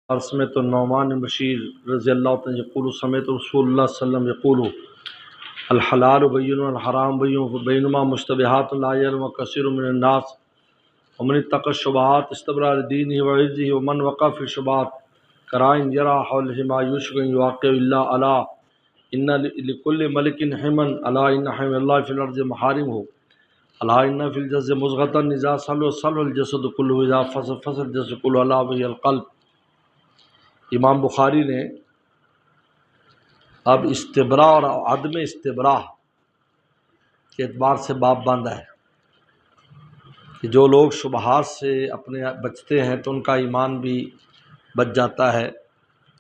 اور سمیت النعمان بشیر رضی اللہ عنہ یقول سمیت رسول اللہ صلی اللہ علیہ وسلم یقول الحلال بین والحرام بین بینما مشتبہات لا یعلم کثیر من الناس ومن اتقى الشبہات استبرأ لدینہ وعزہ ومن وقع فی الشبہات کرائن یرى حولہ ما یوشک ان یواقع الا الا ان لکل ملک حما الا ان حم اللہ فی الارض محارمہ الا ان فی الجسد مضغۃ اذا صلح الجسد كله اذا فسد الجسد كله الا وهي القلب۔ امام بخاری نے اب استبراء اور عدم استبراء کے اعتبار سے باب باندھا ہے کہ جو لوگ شبہات سے اپنے بچتے ہیں تو ان کا ایمان بھی بچ جاتا ہے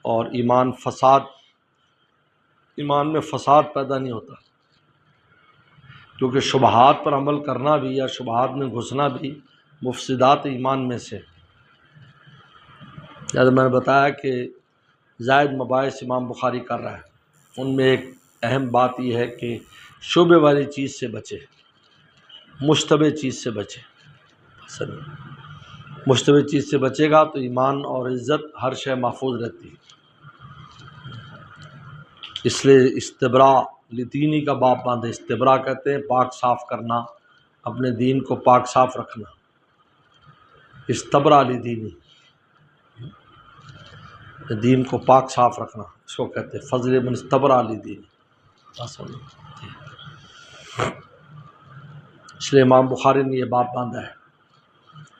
اور ایمان میں فساد پیدا نہیں ہوتا، کیونکہ شبہات پر عمل کرنا بھی یا شبہات میں گھسنا بھی مفسدات ایمان میں سے۔ جیسے میں نے بتایا کہ زائد مباحث امام بخاری کر رہا ہے، ان میں ایک اہم بات یہ ہے کہ شبہ والی چیز سے بچے، مشتبہ چیز سے بچے۔ مشتبہ چیز سے بچے گا تو ایمان اور عزت ہر شے محفوظ رہتی ہے۔ اس لیے استبراء لدینی کا باب باندھے۔ استبراء کہتے ہیں پاک صاف کرنا، اپنے دین کو پاک صاف رکھنا۔ استبراء لدینی، دین کو پاک صاف رکھنا، اس کو کہتے ہیں فضل من استبراء لدینی۔ اس لیے امام بخاری نے یہ باب باندھا ہے۔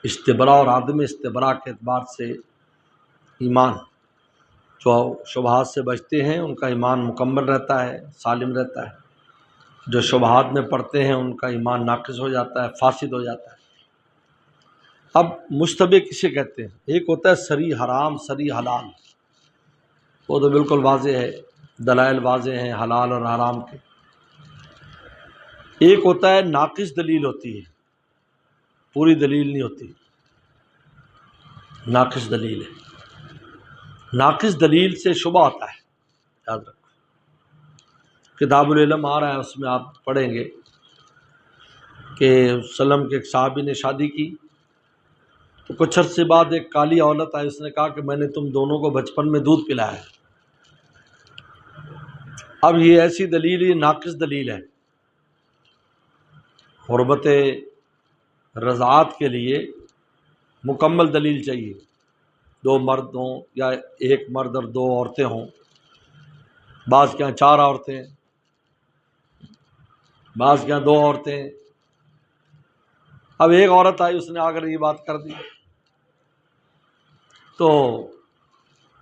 استبراء اور عدم استبراء کے اعتبار سے ایمان، جو شبہات سے بچتے ہیں ان کا ایمان مکمل رہتا ہے، سالم رہتا ہے۔ جو شبہات میں پڑتے ہیں ان کا ایمان ناقص ہو جاتا ہے، فاسد ہو جاتا ہے۔ اب مشتبہ کسے کہتے ہیں؟ ایک ہوتا ہے صریح حرام، صریح حلال، وہ تو بالکل واضح ہے، دلائل واضح ہیں حلال اور حرام کے۔ ایک ہوتا ہے ناقص دلیل ہوتی ہے، پوری دلیل نہیں ہوتی، ناقص دلیل ہے۔ ناقص دلیل سے شبہ آتا ہے، یاد رکھو۔ کتاب العلم آ رہا ہے، اس میں آپ پڑھیں گے کہ وسلم کے ایک صحابی نے شادی کی تو کچھ عرصے بعد ایک کالی عورت آئی، اس نے کہا کہ میں نے تم دونوں کو بچپن میں دودھ پلایا ہے۔ اب یہ ایسی دلیل، یہ ناقص دلیل ہے۔ حرمت رضاعت کے لیے مکمل دلیل چاہیے، دو مرد ہوں یا ایک مرد اور دو عورتیں ہوں، بعض کے یہاں 4 عورتیں، بعض کے یہاں 2 عورتیں۔ اب ایک عورت آئی، اس نے آ کر یہ بات کر دی تو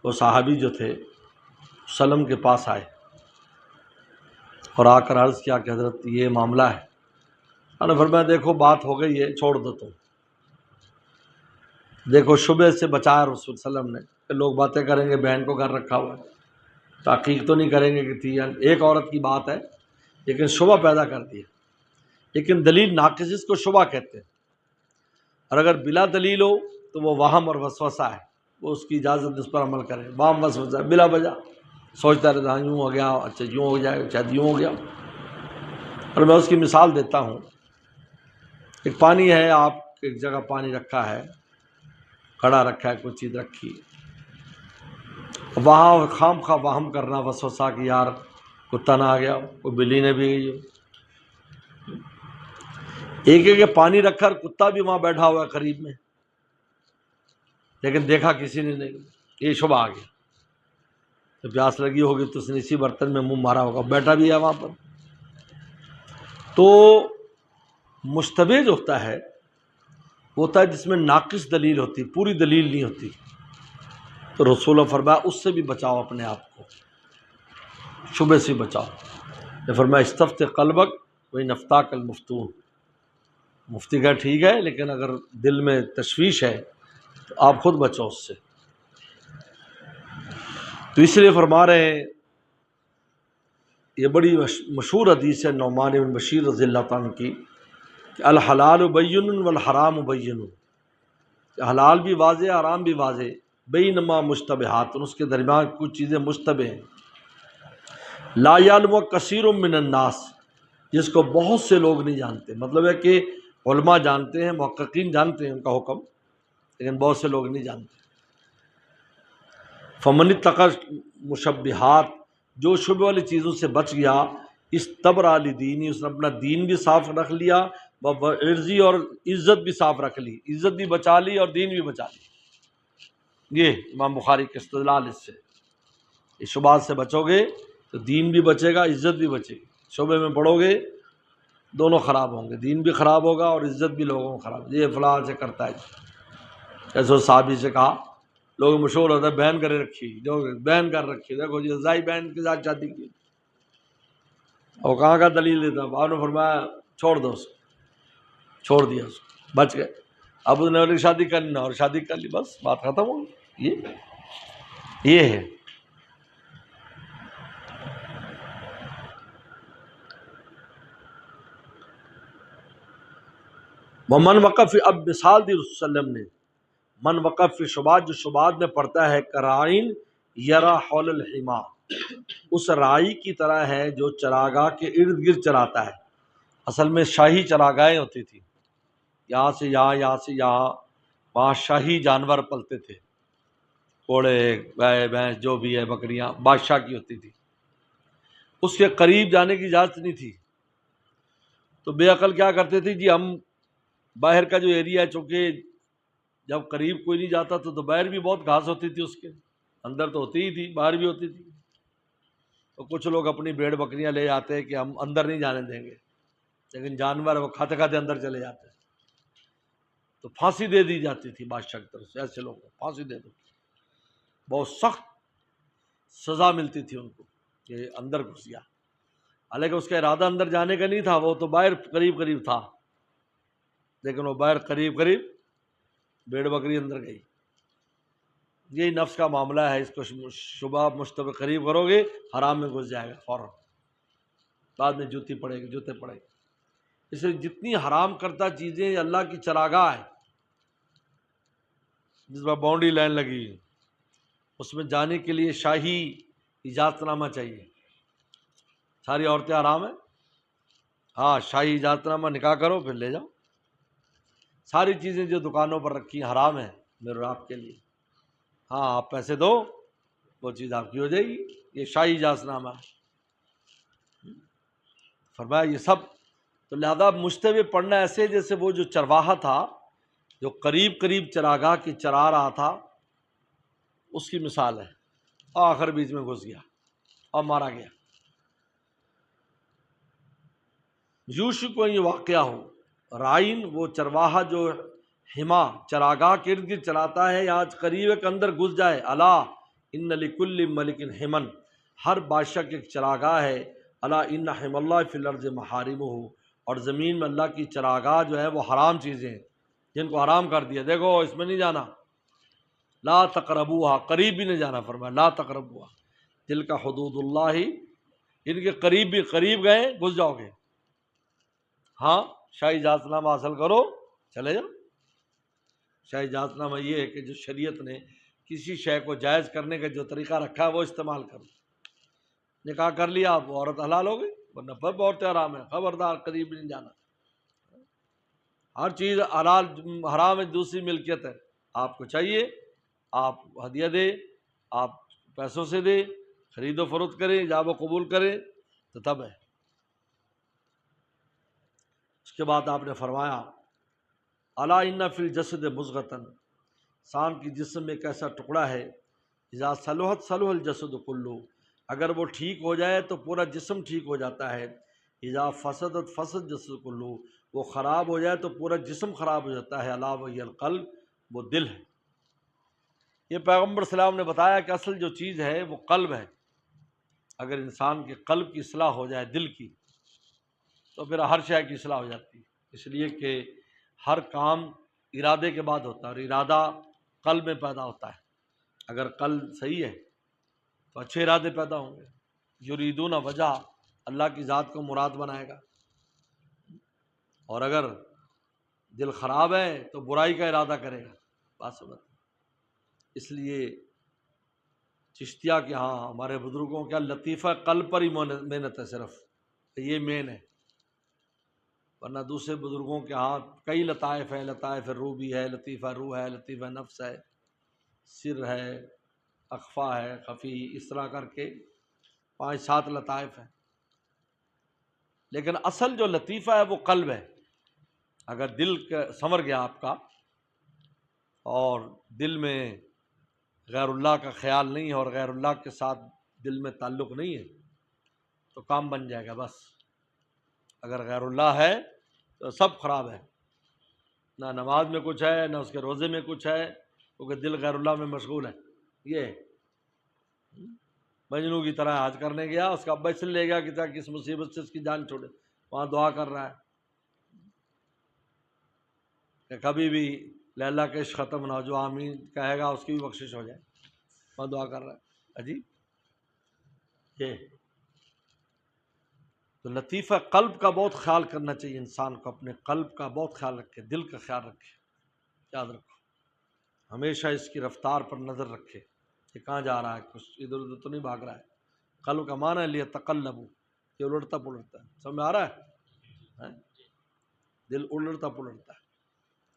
وہ صحابی جو تھے وسلم کے پاس آئے اور آ کر عرض کیا کہ حضرت یہ معاملہ ہے۔ انہوں نے فرمایا دیکھو بات ہو گئی ہے، چھوڑ دو تم۔ دیکھو شبہ سے بچایا رسول صلی اللہ علیہ وسلم نے کہ لوگ باتیں کریں گے بہن کو گھر رکھا ہوا ہے، تحقیق تو نہیں کریں گے کہ تھی ایک عورت کی بات ہے، لیکن شبہ پیدا کر دیا۔ لیکن دلیل ناقص اس کو شبہ کہتے ہیں، اور اگر بلا دلیل ہو تو وہ وہم اور وسوسہ ہے، وہ اس کی اجازت اس پر عمل کرے۔ وہم وسوسہ ہے، بلا وجہ سوچتا رہتا یوں ہو گیا، اچھا یوں ہو جائے، شاید یوں ہو گیا۔ اور میں اس کی مثال دیتا ہوں۔ ایک پانی ہے، آپ ایک جگہ پانی رکھا ہے، کھڑا رکھا ہے، کوئی چیز رکھی، وہاں خام خواہ وہم کرنا، وسوسہ کہ یار کتا نہ آ گیا ہو، کوئی بلی نے بھی گئی ہو۔ ایک ایک پانی رکھا اور کتا بھی وہاں بیٹھا ہوا ہے قریب میں، لیکن دیکھا کسی نے نہیں، یہ شبہ آ گیا۔ تو پیاس لگی ہوگی تو اس نے اسی برتن میں منہ مارا ہوگا، بیٹھا بھی ہے وہاں پر۔ تو مشتبہ جو ہوتا ہے وہ ہوتا ہے جس میں ناقص دلیل ہوتی، پوری دلیل نہیں ہوتی۔ تو رسول نے فرمایا اس سے بھی بچاؤ اپنے آپ کو، شبہ سے بچاؤ۔ نے فرمایا استفت قلبک وإن افتاک المفتون۔ مفتی کہا ٹھیک ہے، لیکن اگر دل میں تشویش ہے تو آپ خود بچو اس سے۔ تو اس لیے فرما رہے ہیں، یہ بڑی مشہور حدیث ہے نعمان بن بشیر رضی اللہ عنہ کی کہ الحلال بین والحرام بین، حلال بھی واضح، حرام بھی واضح، بینما مشتبہات، اس کے درمیان کچھ چیزیں مشتبہ ہیں۔ لا یعلم کثیر من الناس، جس کو بہت سے لوگ نہیں جانتے۔ مطلب ہے کہ علماء جانتے ہیں، محققین جانتے ہیں ان کا حکم، لیکن بہت سے لوگ نہیں جانتے۔ فمن اتقى مشبہات، جو شبہ والی چیزوں سے بچ گیا، استبرأ لدینی، اس نے اپنا دین بھی صاف رکھ لیا، عرضی اور عزت بھی صاف رکھ لی، عزت بھی بچا لی اور دین بھی بچا لی۔ یہ امام بخاری کے استدلال اس سے، اس شبہات سے بچو گے تو دین بھی بچے گا، عزت بھی بچے گی۔ شبے میں پڑو گے دونوں خراب ہوں گے، دین بھی خراب ہوگا اور عزت بھی لوگوں کو خراب، یہ فلاں سے کرتا ہے ایسے صحابی سے کہا، لوگ مشہور ہوتا ہے بہن کرے رکھی، جو بہن کر رکھی، دیکھو جی زائی بہن کے ساتھ شادی کی، اور کہاں کا دلیل دیتا، آپ نے فرمایا چھوڑ دو اس کو، چھوڑ دیا اس کو، بچ گئے۔ اب اس نے شادی کرنی نہ اور شادی کر لی، بس بات ختم ہو گئی۔ یہ ہے۔ ومن وقف، اب مثال دی رسول صلی اللہ علیہ وسلم نے، من وقف فی شبہات، جو شبہات میں پڑتا ہے، کرائن یرا حول الحما، اس رائی کی طرح ہے جو چراگاہ کے ارد گرد چراتا ہے۔ اصل میں شاہی چراگاہیں ہوتی تھی، یہاں سے یہاں، یہاں سے یہاں، وہاں شاہی جانور پلتے تھے، گھوڑے، گائے، بھینس، جو بھی ہے، بکریاں بادشاہ کی ہوتی تھی، اس کے قریب جانے کی اجازت نہیں تھی۔ تو بے عقل کیا کرتے تھے جی، ہم باہر کا جو ایریا ہے، چونکہ جب قریب کوئی نہیں جاتا تو باہر بھی بہت گھاس ہوتی تھی، اس کے اندر تو ہوتی ہی تھی، باہر بھی ہوتی تھی، تو کچھ لوگ اپنی بھیڑ بکریاں لے جاتے ہیں کہ ہم اندر نہیں جانے دیں گے، لیکن جانور وہ کھاتے کھاتے اندر چلے جاتے ہیں، تو پھانسی دے دی جاتی تھی بادشاہ کی طرف سے، ایسے لوگوں کو پھانسی دے دو، بہت سخت سزا ملتی تھی ان کو کہ اندر گھس گیا، حالانکہ اس کا ارادہ اندر جانے کا نہیں تھا، وہ تو باہر قریب قریب تھا، لیکن وہ باہر قریب قریب بھیڑ بکری اندر گئی۔ یہی نفس کا معاملہ ہے، اس کو شبہ مشتبہ قریب کرو گے حرام میں گھس جائے گا فوراً، بعد میں جوتے پڑے گی۔ اس لیے جتنی حرام کرتا چیزیں یہ اللہ کی چراگاہ ہے، جس پر باؤنڈری لائن لگی، اس میں جانے کے لیے شاہی اجازت نامہ چاہیے۔ ساری عورتیں حرام ہیں، ہاں شاہی اجازت نامہ نکاح کرو پھر لے جاؤ۔ ساری چیزیں جو دکانوں پر رکھی ہیں حرام ہیں میرے اور آپ کے لیے، ہاں آپ پیسے دو وہ چیز آپ کی ہو جائے گی، یہ شاہی اجازت نامہ ہے۔ فرمایا یہ سب، تو لہذا مشتبہ پڑھنا ایسے جیسے وہ جو چرواہا تھا جو قریب قریب چراگاہ کی چرا رہا تھا، اس کی مثال ہے، آخر بیچ میں گھس گیا اور مارا گیا۔ یوشک کو یہ واقعہ ہو، رائن وہ چرواہا جو حما چراگاہ کے ارد گرد چلاتا ہے، یا قریب کے اندر گھس جائے، الا ان لکل ملک حمن، ہر بادشاہ کی ایک چراگاہ ہے، الا ان حم اللہ فی الارض محارمہ، اور زمین میں اللہ کی چراگاہ جو ہے وہ حرام چیزیں ہیں جن کو حرام کر دیا، دیکھو اس میں نہیں جانا، لا تقربوها، قریب بھی نہیں جانا، فرمایا لا تقربوها، تلک حدود اللہ، ان کے قریب بھی، قریب گئے گھس جاؤ گے، ہاں شاہی اجازت نامہ حاصل کرو چلے جاؤ۔ شاہی اجازت نامہ یہ ہے کہ جو شریعت نے کسی شے کو جائز کرنے کا جو طریقہ رکھا ہے وہ استعمال کرو، نکاح کر لیا آپ عورت حلال ہو گئی، ورنہ پھر عورتیں حرام ہیں، خبردار قریب نہیں جانا۔ ہر چیز حلال حرام ہے، دوسری ملکیت ہے، آپ کو چاہیے آپ ہدیہ دے، آپ پیسوں سے دے، خرید و فروخت کریں، جاب و قبول کریں تو تب ہے۔ اس کے بعد آپ نے فرمایا الا ان فی الجسد مضغۃ، انسان کی جسم میں ایک ایسا ٹکڑا ہے، اذا صلحت صلح الجسد کلہ، اگر وہ ٹھیک ہو جائے تو پورا جسم ٹھیک ہو جاتا ہے، اذا فسدت فسد جسد کلہ، وہ خراب ہو جائے تو پورا جسم خراب ہو جاتا ہے، الا وہی القلب، وہ دل ہے۔ یہ پیغمبر صلی اللہ علیہ وسلم نے بتایا کہ اصل جو چیز ہے وہ قلب ہے، اگر انسان کے قلب کی اصلاح ہو جائے، دل کی، تو پھر ہر شے کی اصلاح ہو جاتی ہے، اس لیے کہ ہر کام ارادے کے بعد ہوتا ہے، اور ارادہ قلب میں پیدا ہوتا ہے، اگر قلب صحیح ہے تو اچھے ارادے پیدا ہوں گے، یریدون وجہ، اللہ کی ذات کو مراد بنائے گا، اور اگر دل خراب ہے تو برائی کا ارادہ کرے گا، بات سمجھ۔ اس لیے چشتیہ کے ہاں ہمارے بزرگوں کا لطیفہ قلب پر ہی محنت ہے، صرف یہ مین ہے، ورنہ دوسرے بزرگوں کے ہاں کئی لطائف ہیں، لطائف روح بھی ہے، لطیفہ روح ہے، لطیفہ نفس ہے، سر ہے، اخفا ہے، خفی، اس طرح کر کے 5-7 لطائف ہیں، لیکن اصل جو لطیفہ ہے وہ قلب ہے۔ اگر دل سنور گیا آپ کا اور دل میں غیر اللہ کا خیال نہیں ہے اور غیر اللہ کے ساتھ دل میں تعلق نہیں ہے تو کام بن جائے گا بس۔ اگر غیر اللہ ہے تو سب خراب ہے، نہ نماز میں کچھ ہے، نہ اس کے روزے میں کچھ ہے، کیونکہ دل غیر اللہ میں مشغول ہے۔ یہ مجنو کی طرح حج کرنے گیا، اس کا ابا اس لیے لے گیا کہ تاکہ اس مصیبت سے اس کی جان چھوڑے، وہاں دعا کر رہا ہے کہ کبھی بھی لیلا کا عشق ختم نہ ہو، جو آمین کہے گا اس کی بھی بخشش ہو جائے، وہاں دعا کر رہا ہے۔ عجیب یہ تو لطیفہ قلب کا بہت خیال کرنا چاہیے انسان کو، اپنے قلب کا بہت خیال رکھے، دل کا خیال رکھے، یاد رکھو ہمیشہ اس کی رفتار پر نظر رکھے کہ کہاں جا رہا ہے، کچھ ادھر ادھر تو نہیں بھاگ رہا ہے۔ قلب کا معنی ہے لیے تقلب، یہ الٹتا پلٹتا ہے، سمجھ میں آ رہا ہے؟ دل الٹتا پلٹتا ہے،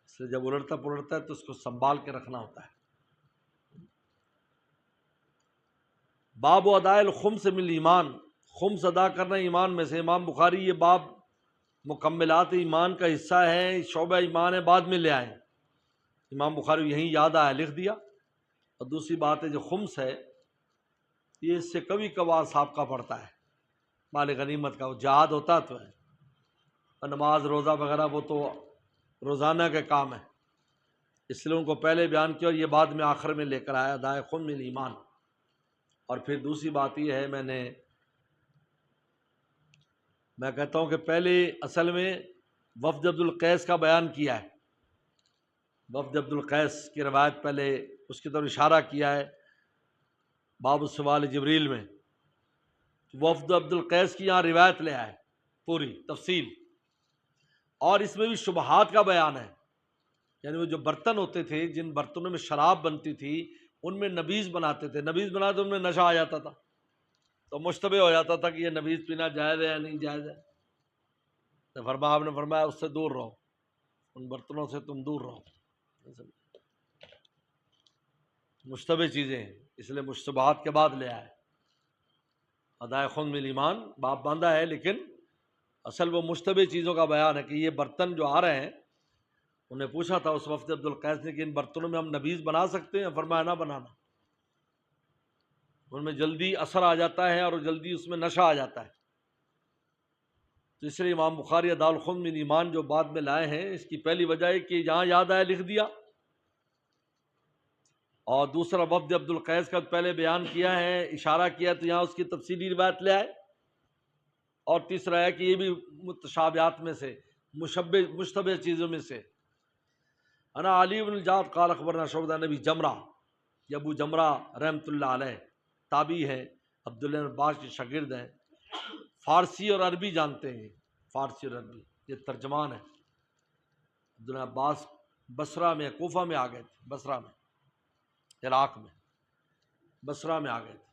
اس لیے جب الٹتا پلٹتا ہے تو اس کو سنبھال کے رکھنا ہوتا ہے۔ باب اداء الخمس من ایمان، خمس ادا کرنا ایمان میں سے۔ امام بخاری یہ باب مکملات ایمان کا حصہ ہے، شعبہ ایمان ہے، بعد میں لے آئے، امام بخاری یہیں یاد آیا لکھ دیا۔ اور دوسری بات ہے جو خمس ہے یہ اس سے کبھی کبھار سابقہ پڑتا ہے، مال غنیمت کا، وہ جہاد ہوتا تو ہے، اور نماز روزہ وغیرہ وہ تو روزانہ کے کام ہے، اس لیے ان کو پہلے بیان کیا اور یہ بعد میں آخر میں لے کر آیا ادائے خمس من ایمان۔ اور پھر دوسری بات یہ ہے، میں کہتا ہوں کہ پہلے اصل میں وفد عبد القیس کا بیان کیا ہے، وفد عبد القیس کی روایت پہلے اس کی طرف اشارہ کیا ہے باب السوال جبریل میں، وفد عبد القیس کی یہاں روایت لے آئے پوری تفصیل، اور اس میں بھی شبہات کا بیان ہے، یعنی وہ جو برتن ہوتے تھے جن برتنوں میں شراب بنتی تھی ان میں نبیذ بناتے تھے، نبیذ بناتے ان میں نشہ آ جاتا تھا، تو مشتبہ ہو جاتا تھا کہ یہ نبیذ پینا جائز ہے یا نہیں جائز ہے، تو آپ نے فرمایا اس سے دور رہو، ان برتنوں سے تم دور رہو، مشتبہ چیزیں ہیں، اس لیے مشتبہات کے بعد لے آئے۔ ادائے خمس من ایمان باب باندھا ہے، لیکن اصل وہ مشتبہ چیزوں کا بیان ہے کہ یہ برتن جو آ رہے ہیں، انہیں پوچھا تھا اس وفد عبد القیس نے کہ ان برتنوں میں ہم نبیذ بنا سکتے ہیں؟ فرمایا نہ بنانا، ان میں جلدی اثر آ جاتا ہے اور جلدی اس میں نشہ آ جاتا ہے۔ تو اس لیے امام بخاری اداء الخمس من ایمان جو بعد میں لائے ہیں، اس کی پہلی وجہ ہے کہ جہاں یاد آیا لکھ دیا، اور دوسرا وفد عبد القیس کا پہلے بیان کیا ہے، اشارہ کیا تو یہاں اس کی تفصیلی روایت لے آئے، اور تیسرا ہے کہ یہ بھی متشابہات میں سے، مشتبہ چیزوں میں سے۔ انا علی بن الجعد قال اخبرنا شعبہ نبی جمرہ، یہ ابو جمرہ رحمۃ اللہ علیہ تابعی ہے، عبداللہ بن عباس کے شاگرد ہیں، فارسی اور عربی جانتے ہیں، فارسی اور عربی یہ ترجمان ہے۔ عبداللہ عباس بصرہ میں، کوفہ میں آ گئے تھے، بصرہ میں، عراق میں، بصرہ میں آ گئے تھے،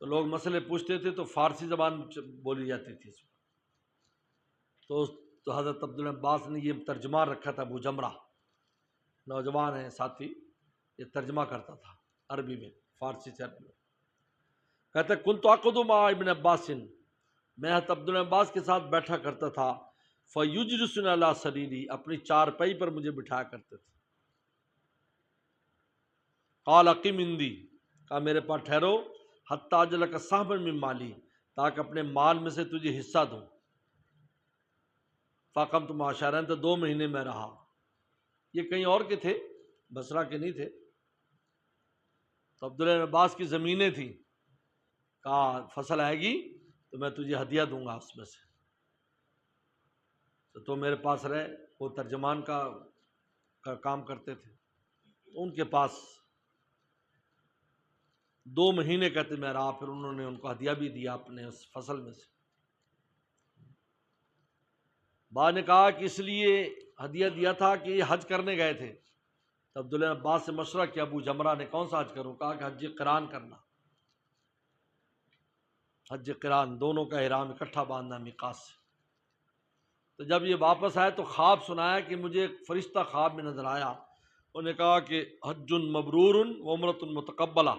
تو لوگ مسئلے پوچھتے تھے تو فارسی زبان بولی جاتی تھی اس میں، تو حضرت عبداللہ عباس نے یہ ترجمان رکھا تھا، ابو جمرہ نوجوان ہے ساتھی، یہ ترجمہ کرتا تھا عربی میں، فارسی سے عربی میں۔ کہتے کنت اقعد مع ابن عباس، میں حضرت عبداللہ عباس کے ساتھ بیٹھا کرتا تھا، فیجلسنی علی سریری، اپنی چارپائی پر مجھے بٹھایا کرتے تھے، قال اقم عندی، کہا میرے پاس ٹھہرو، حتی اجلک سہما من مالی، تاکہ اپنے مال میں سے تجھے حصہ دوں، فاقمت مع شہرین، تو 2 مہینے میں رہا، یہ کہیں اور کے تھے، بصرہ کے نہیں تھے، تو عبداللہ عباس کی زمینیں تھیں، کہا فصل آئے گی تو میں تجھے ہدیہ دوں گا اس میں سے، تو میرے پاس رہے، وہ ترجمان کا کام کرتے تھے، تو ان کے پاس 2 مہینے کہتے میں رہا، پھر انہوں نے ان کو ہدیہ بھی دیا اپنے اس فصل میں سے۔ بعد نے کہا کہ اس لیے ہدیہ دیا تھا کہ یہ حج کرنے گئے تھے، تو عبداللہ عباس سے مشورہ کیا ابو جمرہ نے، کون سا حج کروں؟ کہا کہ حج قران کرنا، حج قران، دونوں کا احرام اکٹھا باندھنا میقات سے۔ تو جب یہ واپس آئے تو خواب سنایا کہ مجھے ایک فرشتہ خواب میں نظر آیا، انہوں نے کہا کہ حج مبرور و عمرۃ متقبلہ،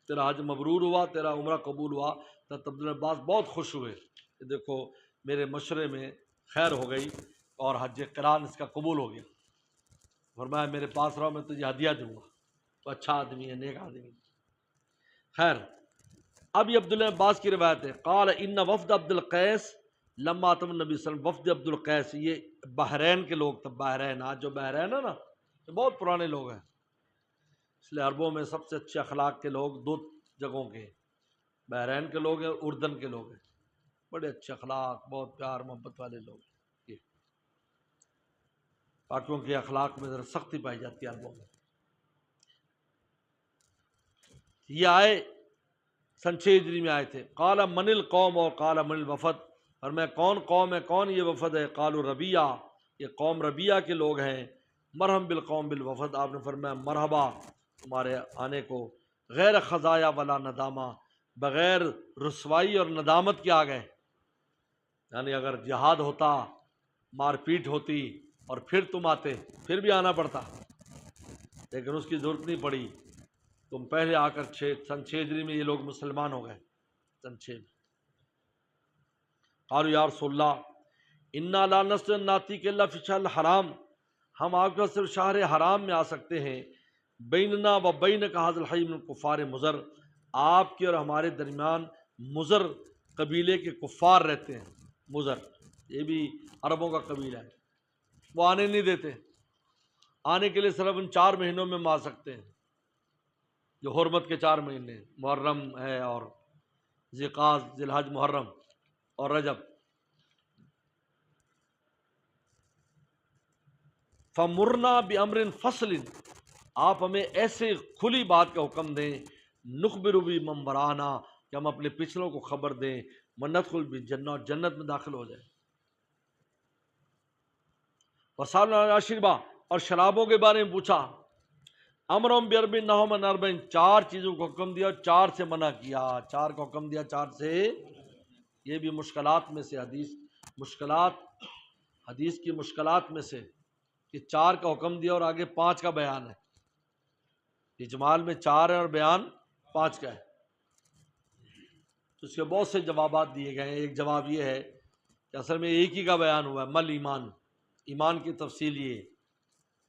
تیرا حج مبرور ہوا، تیرا عمرہ قبول ہوا۔ تو عبد العباس بہت خوش ہوئے کہ دیکھو میرے مشورے میں خیر ہو گئی اور حج قران اس کا قبول ہو گیا۔ فرمایا میرے پاس رہو، میں تجھے ہدیہ دوں گا، تو اچھا آدمی ہے، نیک آدمی۔ خیر، اب یہ عبداللہ عباس کی روایت ہے، قال ان وفد عبد القیس لما اتم النبی صلی اللہ علیہ وسلم، وفد عبد القیس یہ بحرین کے لوگ تھے۔ بحرین، آج جو بحرین ہے نا، یہ بہت پرانے لوگ ہیں، اس لیے عربوں میں سب سے اچھے اخلاق کے لوگ دو جگہوں کے ہیں، بحرین کے لوگ ہیں، اردن کے لوگ ہیں، بڑے اچھے اخلاق، بہت پیار محبت والے لوگ ہیں۔ یہ باقیوں کے اخلاق میں ذرا سختی پائی جاتی ہے عربوں میں۔ یہ آئے سن 6 ہجری میں آئے تھے۔ قال من القوم، اور قال من الوفد، اور میں کون قوم ہے، کون یہ وفد ہے؟ قالوا ربیہ، یہ قوم ربیہ کے لوگ ہیں۔ مرحم بالقوم بالوفد، آپ نے فرمایا مرحبا تمہارے آنے کو، غیر خزایا ولا ندامہ، بغیر رسوائی اور ندامت کے آ گئے۔ یعنی اگر جہاد ہوتا، مار پیٹ ہوتی اور پھر تم آتے، پھر بھی آنا پڑتا، لیکن اس کی ضرورت نہیں پڑی۔ تم پہلے آ کر سن 6 ہجری میں یہ لوگ مسلمان ہو گئے، سن 6 میں۔ قالوا یا رسول اللہ انا لا نستطيع ناتيك الا في الشهر الحرام، ہم آپ کے صرف شہر حرام میں آ سکتے ہیں۔ بیننا و بینک ھذا الحی من کفار مضر، آپ کے اور ہمارے درمیان مضر قبیلے کے کفار رہتے ہیں۔ مضر یہ بھی عربوں کا قبیلہ ہے، وہ آنے نہیں دیتے، آنے کے لیے صرف ان 4 مہینوں میں ہم آ سکتے ہیں جو حرمت کے 4 مہینے ہیں، محرم ہے اور ذی-قعدہ، ذی الحج، محرم اور رجب۔ فمرنا بامر فصل، آپ ہمیں ایسے کھلی بات کا حکم دیں، نخبر بمن ورانا، کہ ہم اپنے پچھلوں کو خبر دیں، وندخل بالجنہ، اور جنت میں داخل ہو جائیں۔ وسالنا عن الاشربہ، اور شرابوں کے بارے میں پوچھا۔ امرهم باربع نہم عن اربع، 4 چیزوں کو حکم دیا اور 4 سے منع کیا، 4 کا حکم دیا، 4 سے۔ یہ بھی مشکلات میں سے حدیث کی مشکلات میں سے کہ 4 کا حکم دیا اور آگے 5 کا بیان ہے۔ اجمال میں 4 ہے اور بیان 5 کا ہے، تو اس کے بہت سے جوابات دیے گئے ہیں۔ ایک جواب یہ ہے کہ اصل میں ایک ہی کا بیان ہوا ہے، مل ایمان، ایمان کی تفصیل یہ ہے،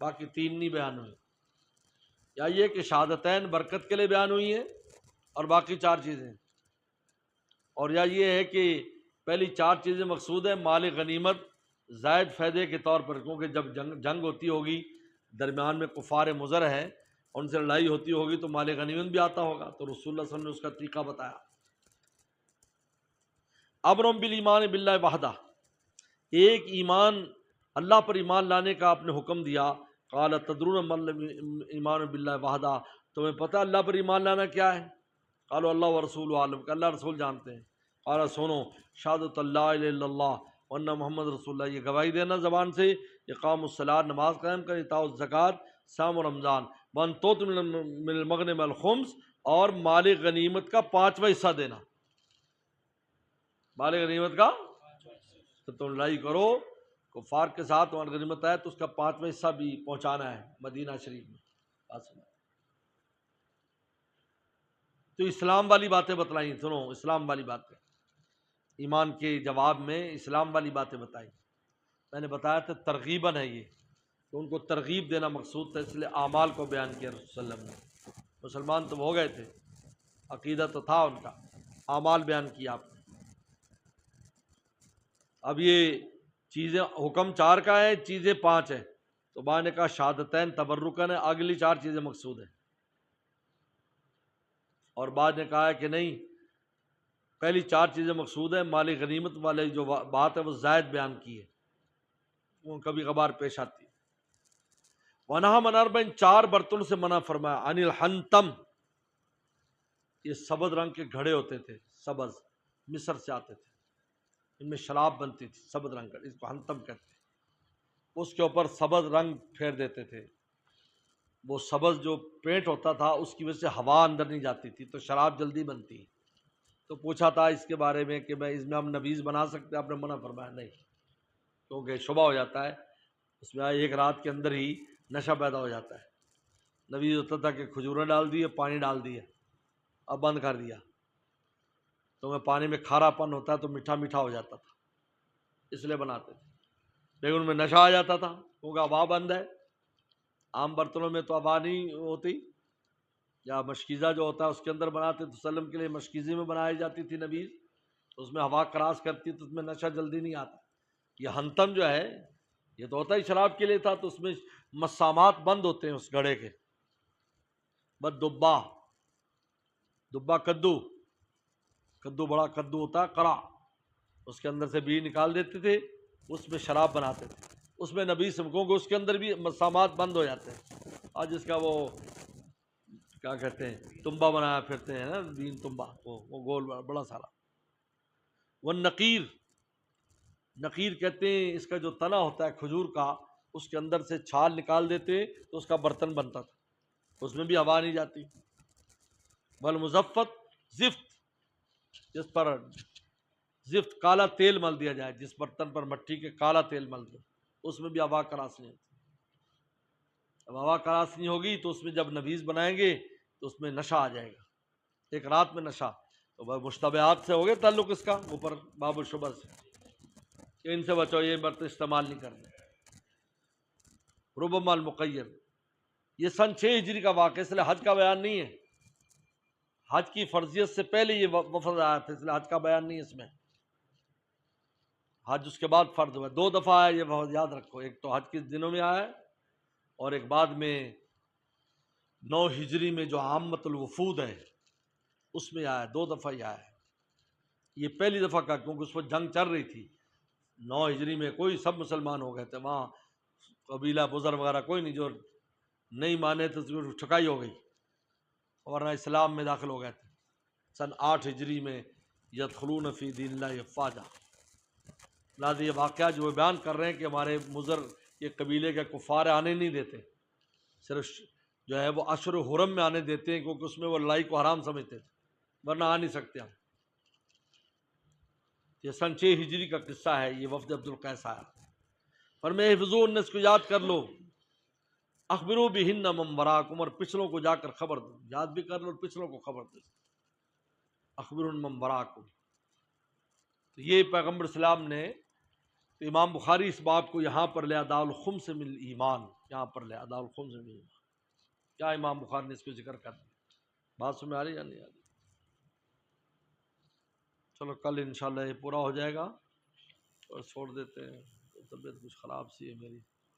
باقی 3 نہیں بیان ہوئے۔ یا یہ کہ شہادتین برکت کے لیے بیان ہوئی ہیں اور باقی 4 چیزیں، اور یا یہ ہے کہ پہلی 4 چیزیں مقصود ہیں، مال غنیمت زائد فائدے کے طور پر، کیونکہ جب جنگ ہوتی ہوگی، درمیان میں کفار مضر ہیں، ان سے لڑائی ہوتی ہوگی تو مال غنیمت بھی آتا ہوگا، تو رسول اللہ صلی اللہ علیہ وسلم نے اس کا طریقہ بتایا۔ امرهم بالایمان باللہ وحدہ، ایک ایمان، اللہ پر ایمان لانے کا آپ نے حکم دیا۔ قال تدرون ما ایمان باللہ وحدہ، تمہیں پتہ اللہ پر ایمان لانا کیا ہے؟ قالوا اللہ ورسولہ عالم، کہ اللہ رسول جانتے ہیں۔ قال سنو، شہادۃ اللہ الہ الا اللہ وان محمد رسول اللہ، یہ گواہی دینا زبان سے، اقام الصلاۃ، نماز قائم کریں، ایتاء الزکوٰۃ، صوم رمضان، وان تؤتوا من المغنم الخمس، اور مال غنیمت کا 5واں حصہ دینا، مال غنیمت کا، تو تم لڑائی کرو کفار کے ساتھ، مال غنیمت آئے تو اس کا 5واں حصہ بھی پہنچانا ہے مدینہ شریف میں۔ تو اسلام والی باتیں بتلائیں، سنو اسلام والی باتیں، ایمان کے جواب میں اسلام والی باتیں بتائیں۔ میں نے بتایا تھا ترغیباً ہے یہ، تو ان کو ترغیب دینا مقصود تھا، اس لیے اعمال کو بیان کیا رسول صلی اللہ علیہ وسلم نے۔ مسلمان تو ہو گئے تھے، عقیدہ تو تھا ان کا، اعمال بیان کیا آپ نے۔ اب یہ چیزیں، حکم 4 کا ہے، چیزیں 5 ہیں، تو بعض نے کہا شہادتین تبرکن ہے، اگلی 4 چیزیں مقصود ہیں، اور بعض نے کہا ہے کہ نہیں، پہلی 4 چیزیں مقصود ہیں، مال غنیمت والے جو بات ہے وہ زائد بیان کی ہے، وہ کبھی کبھار پیش آتی ہے۔ وَنَهَا مَنْ أَرْبَعٍ، 4 برتن سے منع فرمایا۔ عن الحنتم، یہ سبز رنگ کے گھڑے ہوتے تھے، سبز، مصر سے آتے تھے، ان میں شراب بنتی تھی، سبز رنگ کا، اس کو حنتم کہتے ہیں۔ اس کے اوپر سبز رنگ پھیر دیتے تھے، وہ سبز جو پینٹ ہوتا تھا اس کی وجہ سے ہوا اندر نہیں جاتی تھی، تو شراب جلدی بنتی۔ تو پوچھا تھا اس کے بارے میں کہ میں اس میں ہم نبیذ بنا سکتے ہیں؟ آپ نے منع فرمایا نہیں، کیونکہ شبہ ہو جاتا ہے، اس میں ایک رات کے اندر ہی نشہ پیدا ہو جاتا ہے۔ نبی ہوتا تھا کہ کھجوریں ڈال دیے، پانی ڈال دیا، اب بند کر دیا، تو میں پانی میں کھارا پن ہوتا ہے تو میٹھا میٹھا ہو جاتا تھا، اس لیے بناتے تھے، لیکن ان میں نشہ آ جاتا تھا کیونکہ ہوا بند ہے۔ عام برتنوں میں تو ہوا نہیں ہوتی، یا مشکیزہ جو ہوتا ہے اس کے اندر بناتے تو وسلم کے لیے مشکیزی میں بنائی جاتی تھی نبیذ، تو اس میں ہوا کراس کرتی تو اس میں نشہ جلدی نہیں آتا۔ یہ ہنتم جو ہے یہ تو ہوتا ہی شراب کے لیے تھا، تو اس میں مسامات بند ہوتے ہیں اس گھڑے کے۔ بس دبا کدو بڑا کدو ہوتا ہے کرا، اس کے اندر سے بی نکال دیتے تھے، اس میں شراب بناتے تھے، اس میں نبی سمکوں کو اس کے اندر بھی مسامات بند ہو جاتے ہیں۔ آج اس کا وہ کیا کہتے ہیں تنبا بنایا پھرتے ہیں نا، بین تنبا، وہ گول بڑا سارا۔ وہ نقیر کہتے ہیں اس کا جو تنا ہوتا ہے کھجور کا، اس کے اندر سے چھال نکال دیتے تو اس کا برتن بنتا تھا، اس میں بھی ہوا نہیں جاتی۔ والمزفت زفت، جس پر زفت کالا تیل مل دیا جائے، جس برتن پر مٹی کے کالا تیل مل دو، اس میں بھی ہوا کراس نہیں ہوتی۔ اب ہوا کراس نہیں ہوگی تو اس میں جب نبیذ بنائیں گے تو اس میں نشہ آ جائے گا، ایک رات میں نشہ۔ تو مشتبہات سے ہو گئے تعلق اس کا اوپر باب الشبہ سے، کہ ان سے بچو، یہ برتن استعمال نہیں کرنے۔ ربما المقیر، یہ سن 6 ہجری کا واقعہ، اس لیے حج کا بیان نہیں ہے، حج کی فرضیت سے پہلے یہ وفد آیا تھا، اس لیے حج کا بیان نہیں ہے اس میں۔ حج اس کے بعد فرض ہوا، 2 دفعہ آیا، یہ بہت یاد رکھو، ایک تو حج کے دنوں میں آیا ہے، اور ایک بعد میں 9 ہجری میں جو عامت الوفود ہے اس میں آیا، 2 دفعہ ہی آیا ہے۔ یہ پہلی دفعہ کا، کیونکہ اس وقت جنگ چل رہی تھی، 9 ہجری میں کوئی سب مسلمان ہو گئے تھے، وہاں قبیلہ بزرگ وغیرہ کوئی نہیں، جو نہیں مانے تو ٹھکائی ہو گئی، ورنہ اسلام میں داخل ہو گئے تھے۔ سن 8 ہجری میں یدخلون فی دین اللہ افواجا، لہٰذا یہ واقعہ جو بیان کر رہے ہیں کہ ہمارے مضر یہ قبیلے کے کفار آنے نہیں دیتے، صرف جو ہے وہ اشہر حرم میں آنے دیتے ہیں، کیونکہ اس میں وہ لڑائی کو حرام سمجھتے تھے، ورنہ آ نہیں سکتے ہم۔ یہ سن 6 ہجری کا قصہ ہے، یہ وفد عبد القیس آیا، فرمائے حفظو، ان اس کو یاد کر لو، اخبروا بہن من وراکم، اور پچھلوں کو جا کر خبر دو، یاد بھی کر لو اور پچھلوں کو خبر دو، اخبروا من وراکم۔ تو یہ پیغمبر اسلام نے، تو امام بخاری اس باب کو یہاں پر لے اداء الخمس من ایمان، یہاں پر لے اداء الخمس من ایمان، کیا امام بخاری نے اس کو ذکر کر دیا؟ بات سمجھ آ رہی یا نہیں آ رہی؟ چلو کل انشاءاللہ یہ پورا ہو جائے گا، اور چھوڑ دیتے ہیں، طبیعت کچھ خراب سی ہے میری۔